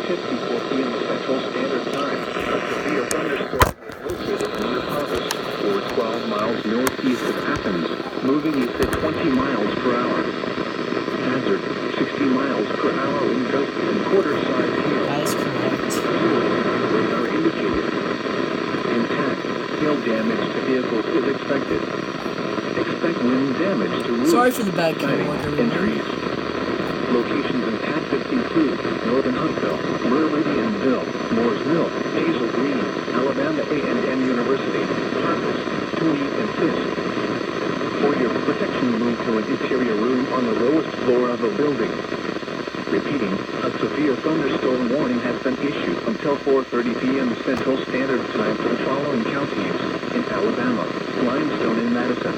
5:54 p.m. Central Standard Time. A severe thunderstorm is located near Paphos, or 12 miles northeast of Athens, moving east at 20 miles per hour. Hazard, 60 miles per hour in gust and quarter-size hail. That is correct. Radar indicated. Intact, hail damage to vehicles is expected. Expect wind damage to roofs, Sorry for the bad siding, camera work, and everyone. trees. Locations in Texas include Northern Huntsville, Meridianville, Moores Mill, Hazel Green, Alabama A&M University, Paphos, Tooele, and Fisk. For your protection, move to an interior room on the lowest floor of a building. Repeating, a severe thunderstorm warning has been issued until 4:30 p.m. Central Standard Time for the following counties in Alabama: Limestone and Madison,